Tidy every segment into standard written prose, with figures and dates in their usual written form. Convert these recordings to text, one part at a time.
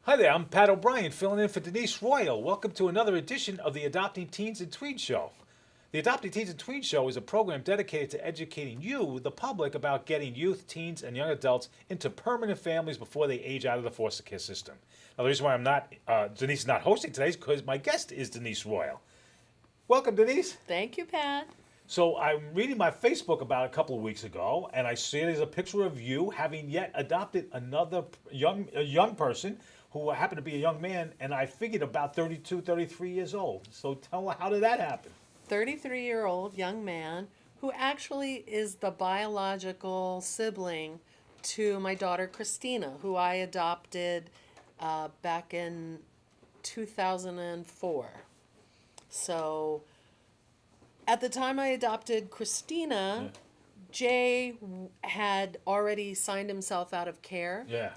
Hi there, I'm Pat O'Brien, filling in for Denise Royal. Welcome to another edition of the Adopting Teens and Tweens Show. The Adopting Teens and Tweens Show is a program dedicated to educating you, the public, about getting youth, teens, and young adults into permanent families before they age out of the foster care system. Now, the reason why Denise is not hosting today is because my guest is Denise Royal. Welcome, Denise. Thank you, Pat. So I'm reading my Facebook about a couple of weeks ago, and I see there's a picture of you having yet adopted another young person who happened to be a young man, and I figured about 32, 33 years old. So tell her, how did that happen? 33-year-old young man who actually is the biological sibling to my daughter Christina, who I adopted back in 2004. So at the time I adopted Christina, Jay had already signed himself out of care. Yeah.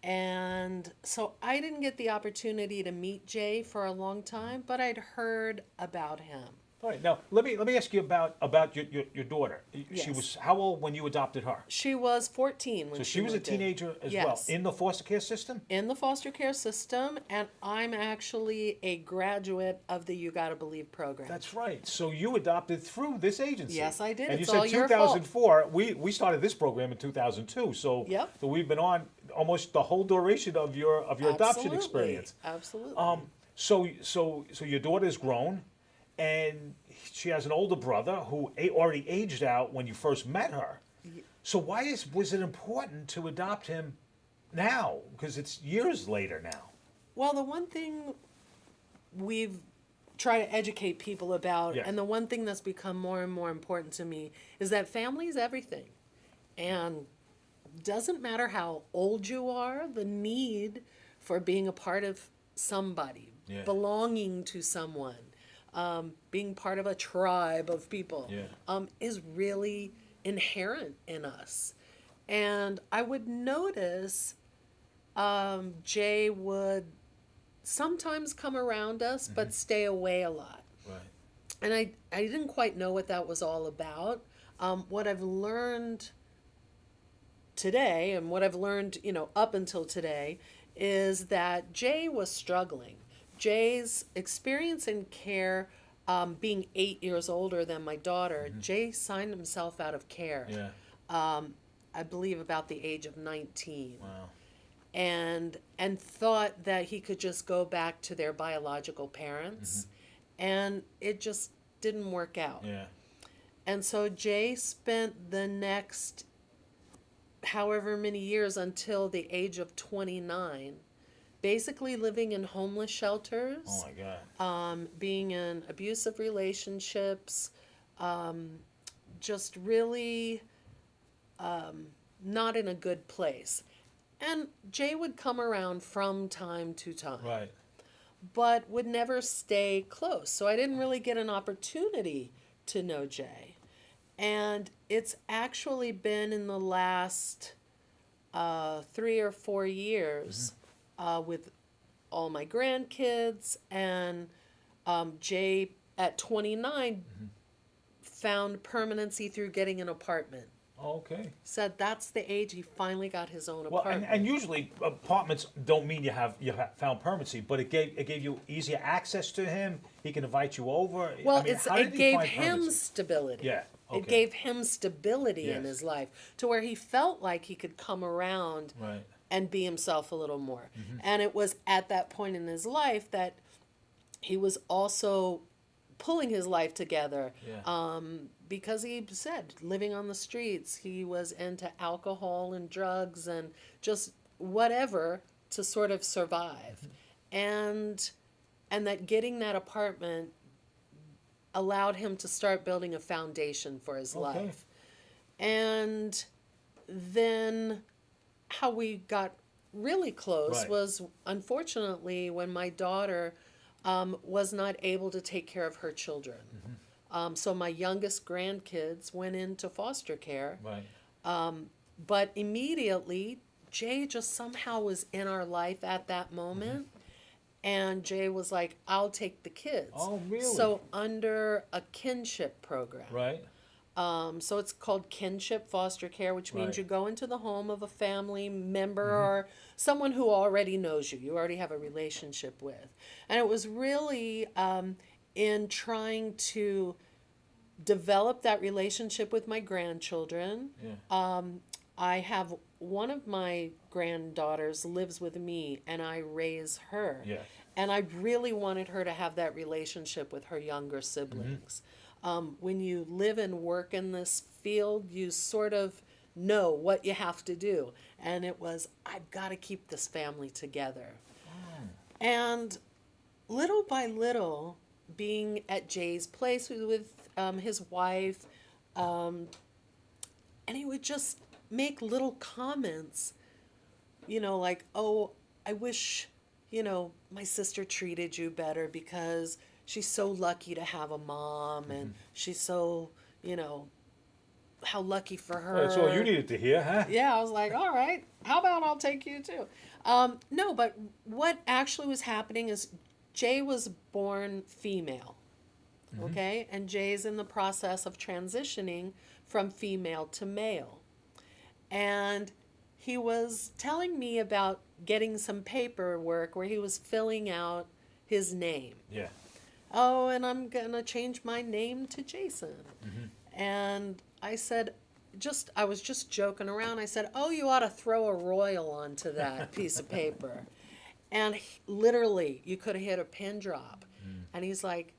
And so I didn't get the opportunity to meet Jay for a long time, but I'd heard about him. All right. Now let me ask you about your daughter. She Yes. was how old when you adopted her? She was 14 when So she was a moved in. teenager as well Yes. in the foster care system. In the foster care system, and I'm actually a graduate of the You Gotta Believe program. That's right. So you adopted through this agency. Yes, I did. And It's you all said your fault. 2004. We started this program in 2002. So Yep. so we've been on almost the whole duration of your adoption Absolutely. experience. Absolutely. So your daughter is grown, and she has an older brother who already aged out when you first met her. So why was it important to adopt him now? Because it's years later now. Well, the one thing we've tried to educate people about, Yeah. and the one thing that's become more and more important to me, is that family is everything. And doesn't matter how old you are, the need for being a part of somebody, Yeah. belonging to someone, being part of a tribe of people, Yeah. is really inherent in us. And I would notice Jay would sometimes come around us, but stay away a lot. Right. And I didn't quite know what that was all about. What I've learned today, and what I've learned, up until today, is that Jay was struggling. Jay's experience in care, being 8 years older than my daughter, Jay signed himself out of care. Yeah. I believe about the age of 19. Wow. And thought that he could just go back to their biological parents, and it just didn't work out. Yeah. And so Jay spent the next however many years until the age of 29 basically living in homeless shelters, Oh my God. being in abusive relationships, just really not in a good place. And Jay would come around from time to time, Right. but would never stay close. So I didn't really get an opportunity to know Jay. And it's actually been in the last 3 or 4 years with all my grandkids, and Jay at 29 found permanency through getting an apartment. Okay. Said that's the age he finally got his own Well, apartment. and usually apartments don't mean you have found permanency, but it gave you easier access to him. He can invite you over. Well, I mean, how did it he gave find him permanency? stability. Yeah. Okay. It gave him stability in Yes. his life to where he felt like he could come around Right. and be himself a little more. And it was at that point in his life that he was also pulling his life together. Yeah. Because he said living on the streets, he was into alcohol and drugs and just whatever to sort of survive. And that getting that apartment allowed him to start building a foundation for his Okay. life. And then how we got really close Right. was, unfortunately, when my daughter was not able to take care of her children. So my youngest grandkids went into foster care, Right. but immediately Jay just somehow was in our life at that moment. And Jay was like, I'll take the kids. Oh, really? So under a kinship program, Right. So it's called kinship foster care, which means Right. you go into the home of a family member or someone who already knows you, you already have a relationship with. And it was really in trying to develop that relationship with my grandchildren. Yeah. I have one of my granddaughters lives with me and I raise her. Yeah. And I really wanted her to have that relationship with her younger siblings. When you live and work in this field, you sort of know what you have to do. And it was, I've got to keep this family together. And little by little, being at Jay's place with his wife, and he would just make little comments, like, oh, I wish, my sister treated you better because she's so lucky to have a mom and she's so, how lucky for her. Well, that's all you needed to hear, huh? Yeah, I was like, all right, how about I'll take you too? No, but what actually was happening is Jay was born female, okay? And Jay's in the process of transitioning from female to male. And he was telling me about getting some paperwork where he was filling out his name. Yeah. Oh, and I'm going to change my name to Jason. And I said, I was just joking around. I said, oh, you ought to throw a royal onto that piece of paper. And literally, you could have hit a pin drop. And he's like,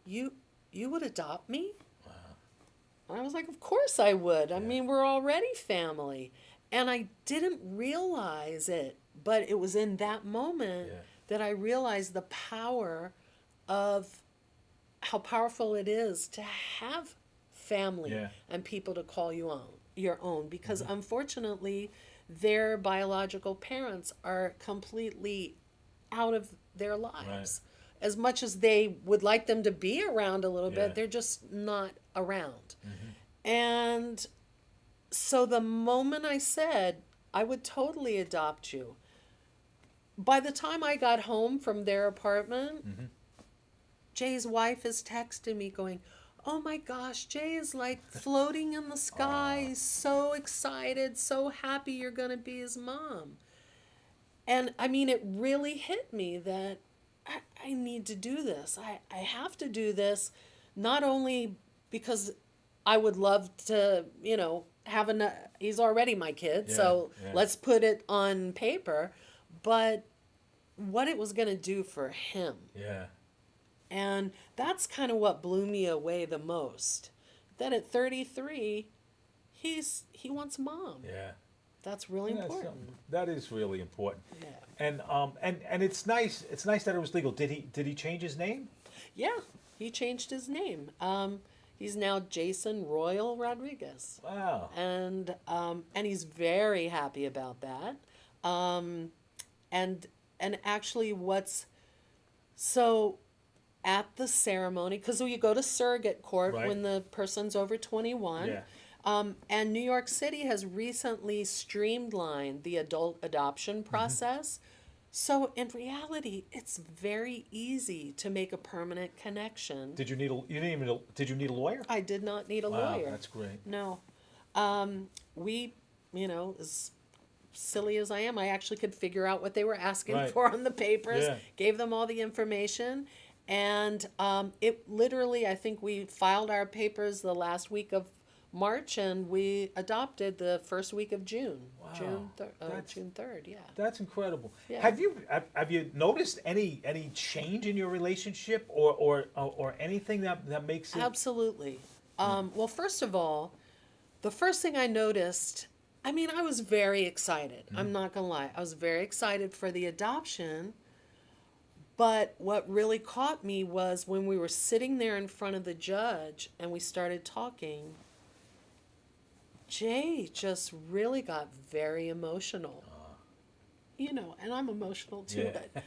you would adopt me? Wow. And I was like, of course I would. I mean, we're already family. And I didn't realize it, but it was in that moment that I realized the power of how powerful it is to have family and people to call you your own, because unfortunately their biological parents are completely out of their lives. As much as they would like them to be around a little bit, they're just not around. And so the moment I said I would totally adopt you, by the time I got home from their apartment, Jay's wife is texting me going, oh my gosh, Jay is like floating in the sky, so excited, so happy you're going to be his mom. And I mean, it really hit me that I need to do this. I have to do this, not only because I would love to, have he's already my kid, so let's put it on paper, but what it was going to do for him. Yeah. And that's kind of what blew me away the most. That at 33, he wants mom. Yeah. That's really That's important. something- That is really important. Yeah. And it's nice. It's nice that it was legal. Did he change his name? Yeah, he changed his name. He's now Jason Royal Rodriguez. Wow. And he's very happy about that. And actually so at the ceremony, because you go to surrogate court when the person's over 21. Yeah. And New York City has recently streamlined the adult adoption process. So in reality, it's very easy to make a permanent connection. Did you need a lawyer? I did not need a Wow, lawyer. that's great. No. We, as silly as I am, I actually could figure out what they were asking for on the papers, gave them all the information. And it literally, I think we filed our papers the last week of March, and we adopted the first week of June. Wow. June 3rd, yeah. That's incredible. Yeah. Have you noticed any change in your relationship or anything that makes it? Absolutely. Well, first of all, the first thing I noticed, I mean, I was very excited. I'm not going to lie. I was very excited for the adoption. But what really caught me was when we were sitting there in front of the judge and we started talking, Jay just really got very emotional. And I'm emotional too, but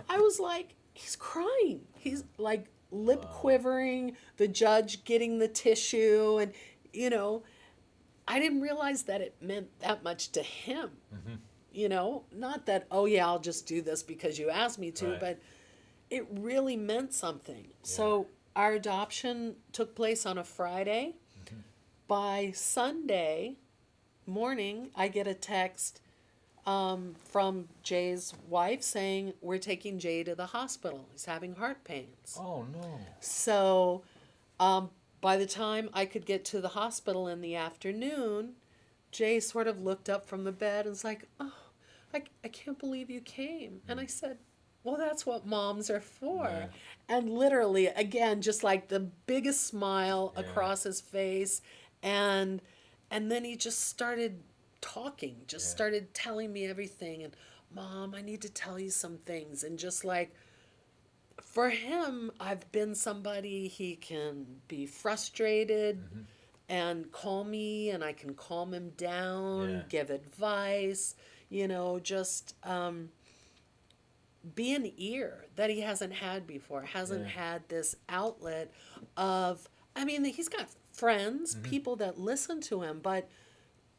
I was like, he's crying. He's like lip quivering, the judge getting the tissue, and, I didn't realize that it meant that much to him. Not that, oh yeah, I'll just do this because you asked me to, but it really meant something. So our adoption took place on a Friday. by Sunday morning, I get a text from Jay's wife saying, we're taking Jay to the hospital. He's having heart pains. Oh, no. So by the time I could get to the hospital in the afternoon, Jay sort of looked up from the bed and was like, oh, I can't believe you came. And I said, well, that's what moms are for. Yeah. And literally, again, just like the biggest smile across his face. And then he just started talking, started telling me everything. And, Mom, I need to tell you some things. And just like, for him, I've been somebody he can be frustrated and call me, and I can calm him down, give advice, just be an ear that he hasn't had before, hasn't had this outlet of, he's got friends, people that listen to him, but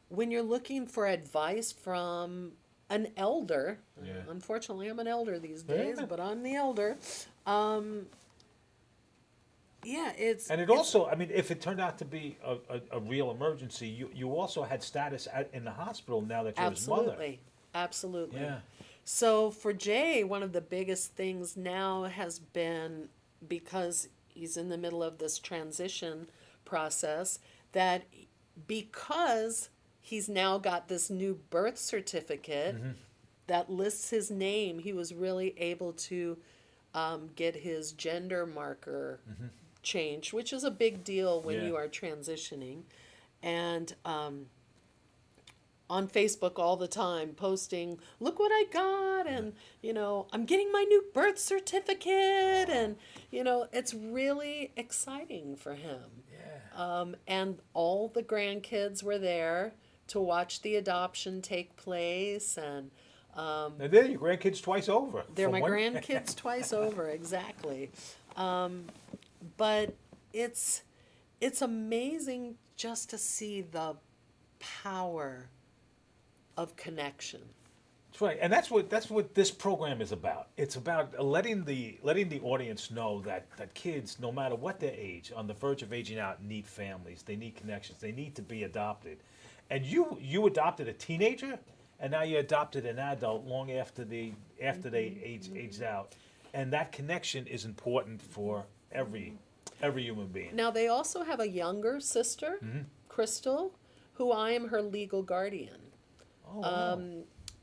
when you're looking for advice from an elder, unfortunately I'm an elder these days, but I'm the elder, also, if it turned out to be a real emergency, you also had status in the hospital now that you're his mother. Absolutely. Yeah. So for Jay, one of the biggest things now has been, because he's in the middle of this transition process, that because he's now got this new birth certificate that lists his name, he was really able to get his gender marker changed, which is a big deal when you are transitioning. And on Facebook all the time, posting, look what I got, and, I'm getting my new birth certificate, and, it's really exciting for him. Yeah. And all the grandkids were there to watch the adoption take place, and now they're your grandkids twice over. they're my grandkids twice over, exactly. But it's amazing just to see the power of connection. That's right, and that's what this program is about. It's about letting the audience know that kids, no matter what their age, on the verge of aging out, need families. They need connections. They need to be adopted. And you adopted a teenager, and now you adopted an adult long after they aged out, and that connection is important for every human being. Now they also have a younger sister, Crystal, who I am her legal guardian. Oh, wow.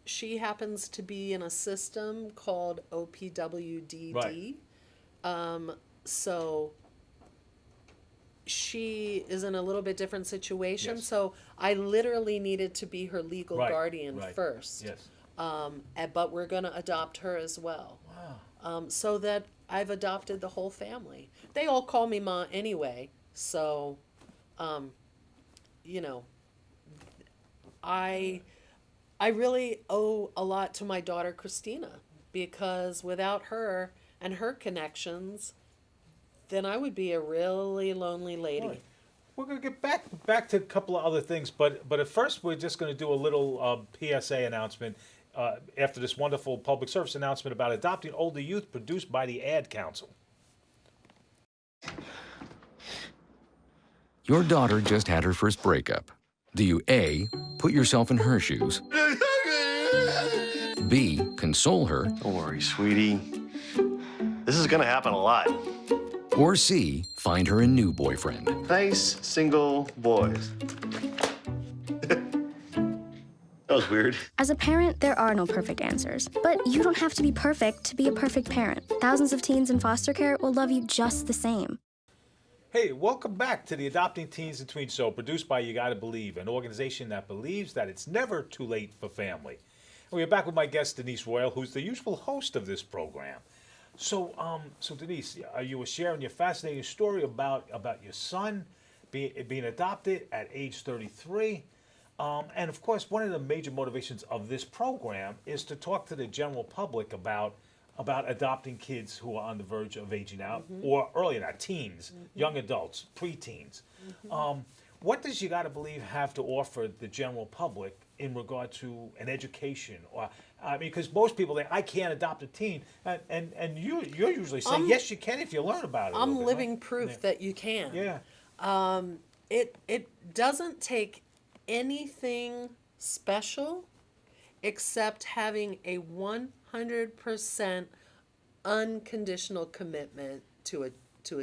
She happens to be in a system called OPWDD. Right. So she is in a little bit different situation. Yes. So I literally needed to be her legal guardian first. Yes. But we're going to adopt her as well. Wow. So that I've adopted the whole family. They all call me Ma anyway. So, I really owe a lot to my daughter Christina, because without her and her connections, then I would be a really lonely lady. Right. We're going to get back to a couple of other things, but at first we're just going to do a little PSA announcement after this wonderful public service announcement about adopting older youth, produced by the Ad Council. Your daughter just had her first breakup. Do you A, put yourself in her shoes, B, console her, Don't worry, sweetie. This is gonna happen a lot. or C, find her a new boyfriend? Nice, single boys. That was weird. As a parent, there are no perfect answers. But you don't have to be perfect to be a perfect parent. Thousands of teens in foster care will love you just the same. Hey, welcome back to the Adopting Teens and Tweens Show, produced by You Gotta Believe, an organization that believes that it's never too late for family. And we're back with my guest, Denise Royal, who's the usual host of this program. So Denise, you were sharing your fascinating story about your son being adopted at age 33. And of course, one of the major motivations of this program is to talk to the general public about adopting kids who are on the verge of aging out, or earlier, not teens, young adults, preteens. What does You Gotta Believe have to offer the general public in regard to an education? Or because most people think, I can't adopt a teen, and you're usually saying, yes, you can if you learn about it. I'm living proof that you can. Yeah. it doesn't take anything special except having a 100% unconditional commitment to a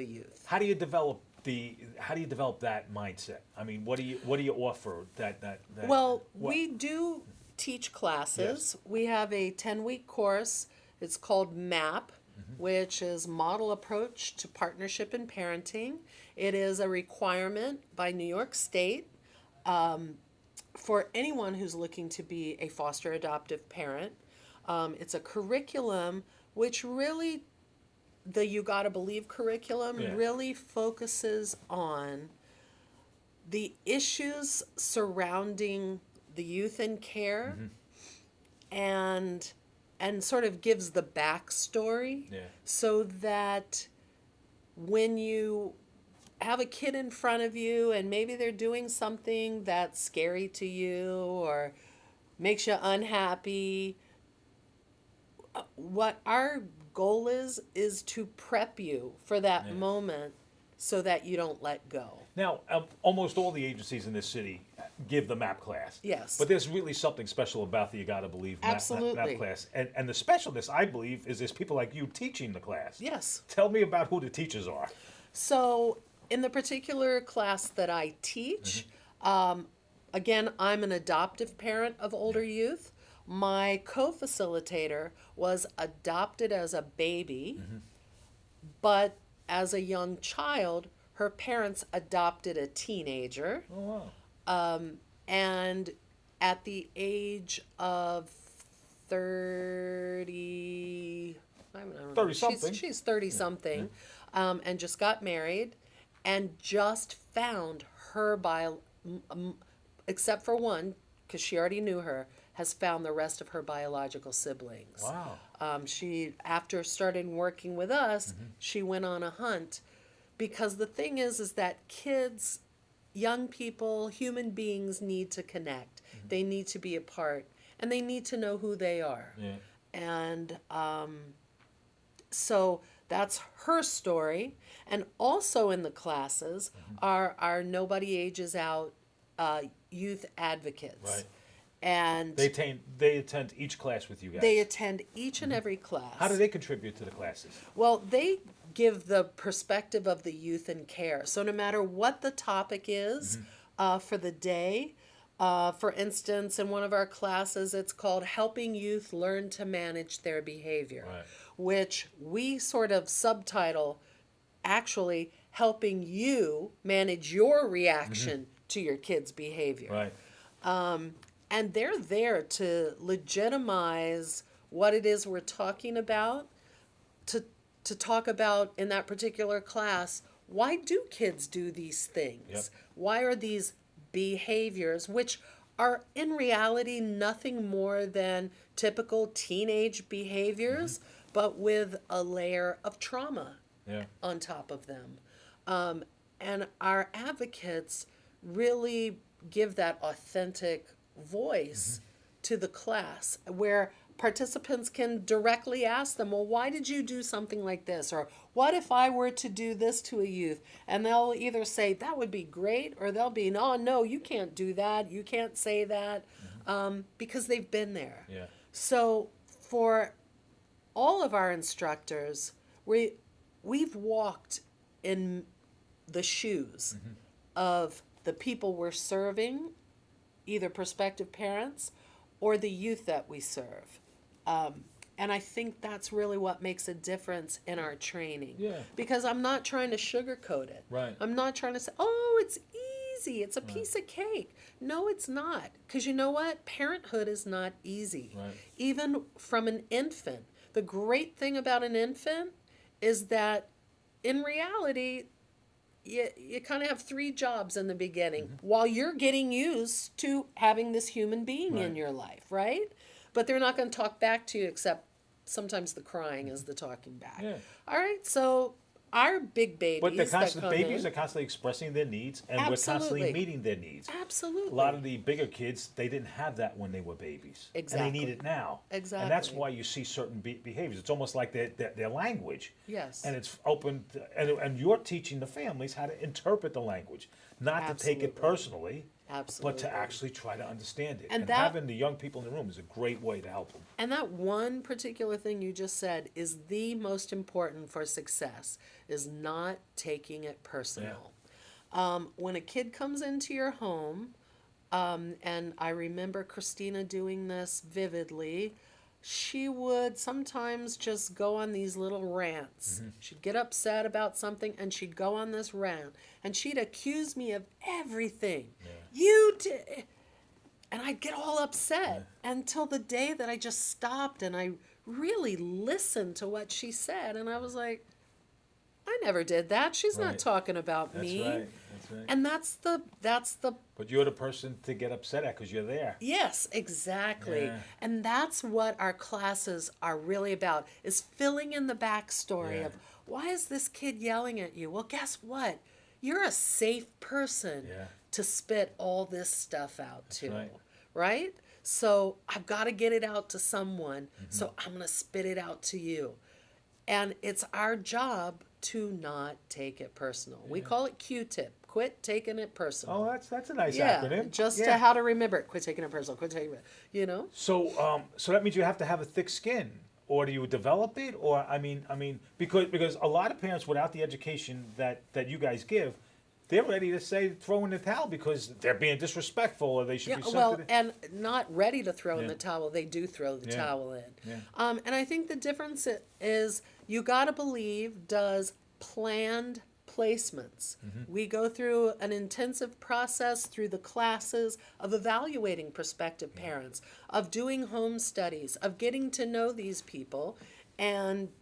youth. How do you develop that mindset? I mean, what do you offer that Well, what- we do teach classes. Yes. We have a 10-week course. It's called MAP, which is Model Approach to Partnership in Parenting. It is a requirement by New York State for anyone who's looking to be a foster adoptive parent. It's a curriculum which really, the You Gotta Believe curriculum, Yeah. really focuses on the issues surrounding the youth in care, and sort of gives the backstory, Yeah. so that when you have a kid in front of you and maybe they're doing something that's scary to you or makes you unhappy, what our goal is to prep you for that moment so that you don't let go. Now, almost all the agencies in this city give the MAP class. Yes. But there's really something special about the You Gotta Believe MAP Absolutely. class. And the specialness, I believe, is there's people like you teaching the class. Yes. Tell me about who the teachers are. So, in the particular class that I teach, again, I'm an adoptive parent of older youth. My co-facilitator was adopted as a baby, but as a young child, her parents adopted a teenager. Oh, wow. And at the age of 30, I don't know, 30-something. she's 30-something, and just got married, and just found her except for one, because she already knew her, has found the rest of her biological siblings. Wow. She, after starting working with us, she went on a hunt, because the thing is that kids, young people, human beings need to connect. They need to be a part, and they need to know who they are. Yeah. And so that's her story. And also in the classes are our Nobody Ages Out youth advocates. Right. And They attend each class with you guys. they attend each and every class. How do they contribute to the classes? Well, they give the perspective of the youth in care. So no matter what the topic is for the day, for instance, in one of our classes, it's called Helping Youth Learn to Manage Their Behavior, Right. which we sort of subtitle actually helping you manage your reaction to your kid's behavior. Right. And they're there to legitimize what it is we're talking about, to talk about in that particular class, why do kids do these things? Yep. Why are these behaviors, which are in reality nothing more than typical teenage behaviors, but with a layer of trauma Yeah. on top of them. And our advocates really give that authentic voice to the class, where participants can directly ask them, well, why did you do something like this? Or what if I were to do this to a youth? And they'll either say, that would be great, or they'll be, oh, no, you can't do that. You can't say that, because they've been there. Yeah. So for all of our instructors, we've walked in the shoes of the people we're serving, either prospective parents or the youth that we serve. And I think that's really what makes a difference in our training. Yeah. Because I'm not trying to sugarcoat it. Right. I'm not trying to say, oh, it's easy. It's a piece of cake. No, it's not. Because you know what? Parenthood is not easy. Right. Even from an infant. The great thing about an infant is that in reality, you kind of have three jobs in the beginning while you're getting used to having this human being in Right. your life, right? But they're not going to talk back to you, except sometimes the crying is the talking back. Yeah. All right, so our big babies But they're that constantly, come babies in. are constantly expressing their needs, and we're constantly Absolutely. meeting their needs. Absolutely. A lot of the bigger kids, they didn't have that when they were babies. Exactly. And they need it now. Exactly. And that's why you see certain behaviors. It's almost like their language. Yes. And it's open, and you're teaching the families how to interpret the language, not to take it Absolutely. personally, Absolutely. but to actually try to understand it. And And that- having the young people in the room is a great way to help them. And that one particular thing you just said is the most important for success, is not taking it personal. When a kid comes into your home, and I remember Christina doing this vividly, she would sometimes just go on these little rants. She'd get upset about something and she'd go on this rant and she'd accuse me of everything. You did. And I'd get all upset until the day that I just stopped and I really listened to what she said. And I was like, I never did that. She's not Right. talking about That's me. right. That's right. And that's the But you're the person to get upset at because you're there. yes, exactly. Yeah. And that's what our classes are really about, is filling in the backstory Yeah. of why is this kid yelling at you? Well, guess what? You're a safe person Yeah. to spit all this stuff out to. right. Right? So I've got to get it out to someone. Mm-hmm. So I'm going to spit it out to you. And it's our job to not take it personal. We call it Q-tip. Quit taking it personal. Oh, that's a nice yeah, acronym. just to Yeah. how to remember it. Quit taking it personal. Quit taking it, you know? So that means you have to have a thick skin, or do you develop it? Or I mean, because a lot of parents without the education that you guys give, they're ready to say throw in the towel because they're being disrespectful, or they should Yeah, be sent well, to the. and not ready to throw in Yeah. the towel. They do throw the Yeah. towel in. Yeah. And I think the difference is You Gotta Believe does planned placements. Mm-hmm. We go through an intensive process through the classes of evaluating prospective parents, of doing home studies, of getting to know these people, and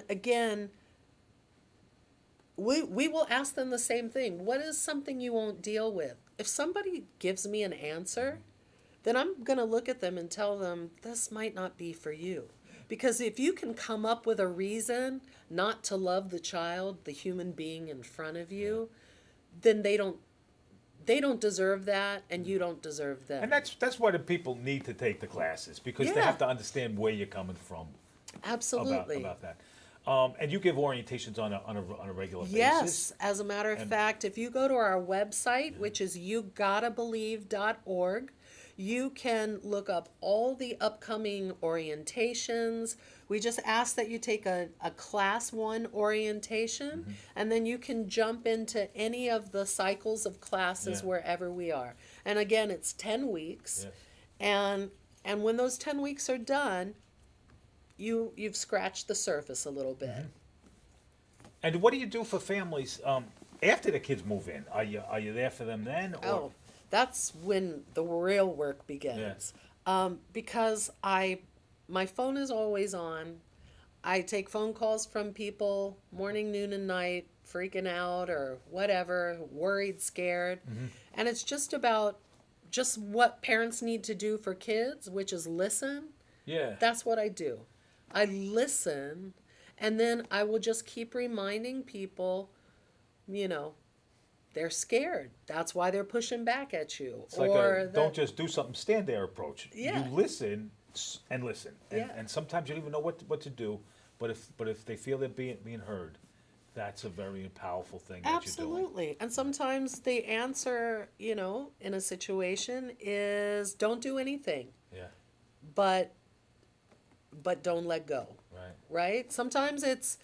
again, we will ask them the same thing. What is something you won't deal with? If somebody gives me an answer, then I'm going to look at them and tell them this might not be for you. Because if you can come up with a reason not to love the child, the human being in front of you, then they don't deserve that, and you don't deserve them. And that's why the people need to take the classes, because they Yeah. have to understand where you're coming from Absolutely. about that. And you give orientations on a regular basis. Yes, as a matter of And- fact, if you go to our website, which is yougottabelieve.org, you can look up all the upcoming orientations. We just ask that you take a class 1 orientation, and then you can jump into any of the cycles of classes Yeah. wherever we are. And again, it's 10 weeks. Yeah. And when those 10 weeks are done, you've scratched the surface a little bit. And what do you do for families after the kids move in? Are you there for them then? Or? Oh, that's when the real work begins. Because my phone is always on. I take phone calls from people morning, noon, and night, freaking out or whatever, worried, scared. And it's just about just what parents need to do for kids, which is listen. Yeah. That's what I do. I listen, and then I will just keep reminding people, they're scared. That's why they're pushing back at you. It's like a don't just do something, stand there approach. Yeah. You listen and listen. Yeah. And sometimes you don't even know what to do, but if they feel they're being heard, that's a very powerful thing that you're doing. Absolutely. And sometimes the answer, in a situation is don't do anything, Yeah. but don't let go. Right. Right? Sometimes it's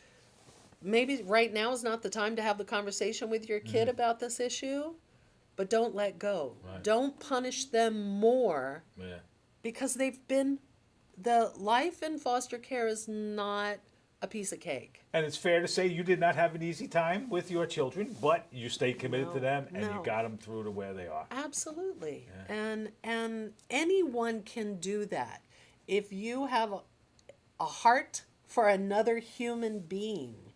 maybe right now is not the time to have the conversation with your kid about this issue, but don't let go. Right. Don't punish them more Yeah. because the life in foster care is not a piece of cake. And it's fair to say you did not have an easy time with your children, but you stayed committed to them and you No. got them through to where they are. Absolutely. And anyone can do that. If you have a heart for another human being,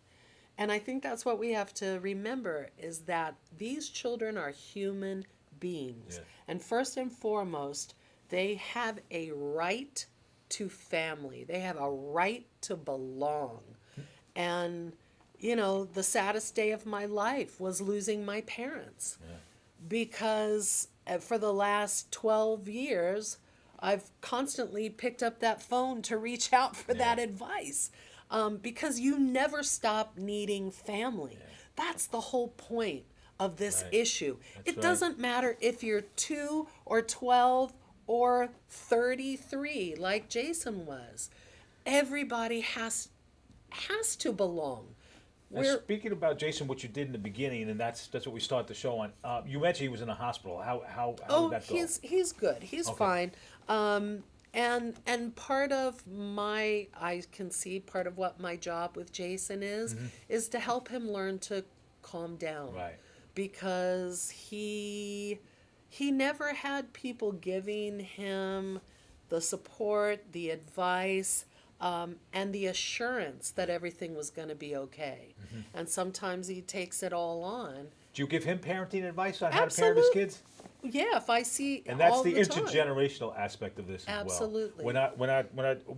and I think that's what we have to remember, is that these children are human beings. Yeah. And first and foremost, they have a right to family. They have a right to belong. And, you know, the saddest day of my life was losing my parents. Because for the last 12 years, I've constantly picked up that phone to reach out for that advice. Because you never stop needing family. That's the whole point of this issue. It doesn't matter if you're 2 or 12 or 33 like Jason was. Everybody has to belong. And speaking about Jason, what you did in the beginning, and that's what we start the show on. You mentioned he was in a hospital. How did that go? He's good. He's fine. And part of I can see part of what my job with Jason is to help him learn to calm down. Right. Because he never had people giving him the support, the advice, and the assurance that everything was going to be okay. And sometimes he takes it all on. Do you give him parenting advice on how to parent his kids? Yeah, if I see And that's all the time. intergenerational aspect of this as Absolutely. well.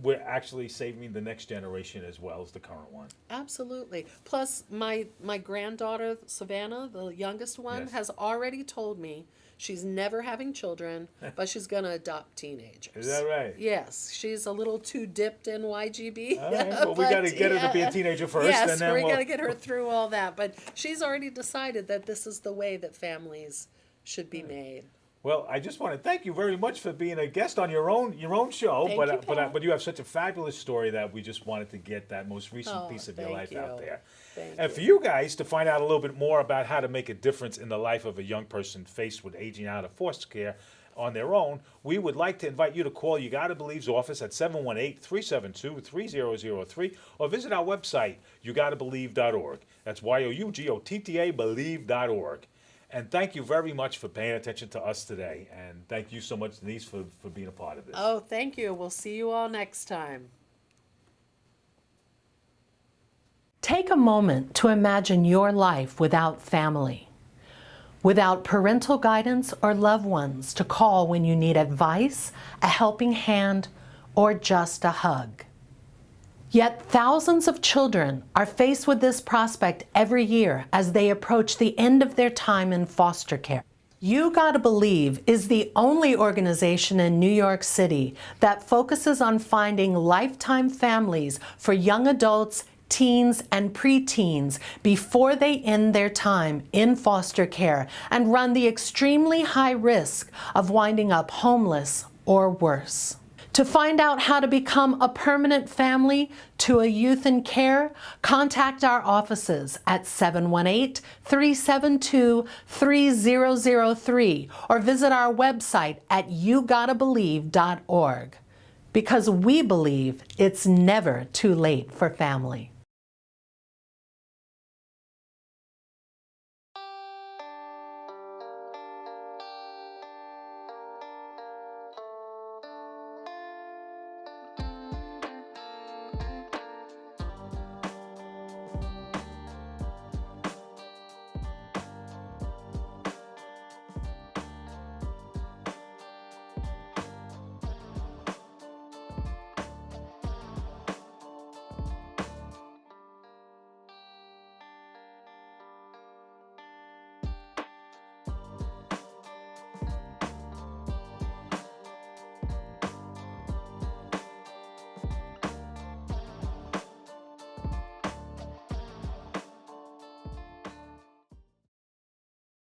We're actually saving the next generation as well as the current one. Absolutely. Plus, my granddaughter, Savannah, the youngest one, Yes. has already told me she's never having children, but she's going to adopt teenagers. Is that right? Yes. She's a little too dipped in YGB. All right. Well, we got to get her to be a teenager first. Yes, and then we we'll... got to get her through all that. But she's already decided that this is the way that families should be made. Well, I just want to thank you very much for being a guest on your own show. Thank you, Pat. But you have such a fabulous story that we just wanted to get that most recent piece of your thank life you. out there. Thank And for you guys to find out a little bit more about how to make a difference in the life of a young person faced with aging out of foster care on their own, we would like to invite you to call You Gotta Believe's office at 718-372-3003 or visit our website, yougottabelieve.org. That's YOUGOTTA believe.org. And thank you very much for paying attention to us today. And thank you so much, Denise, for being a part of this. Oh, thank you. We'll see you all next time. Take a moment to imagine your life without family, without parental guidance or loved ones to call when you need advice, a helping hand, or just a hug. Yet thousands of children are faced with this prospect every year as they approach the end of their time in foster care. You Gotta Believe is the only organization in New York City that focuses on finding lifetime families for young adults, teens, and preteens before they end their time in foster care and run the extremely high risk of winding up homeless or worse. To find out how to become a permanent family to a youth in care, contact our offices at 718-372-3003 or visit our website at yougottabelieve.org, because we believe it's never too late for family.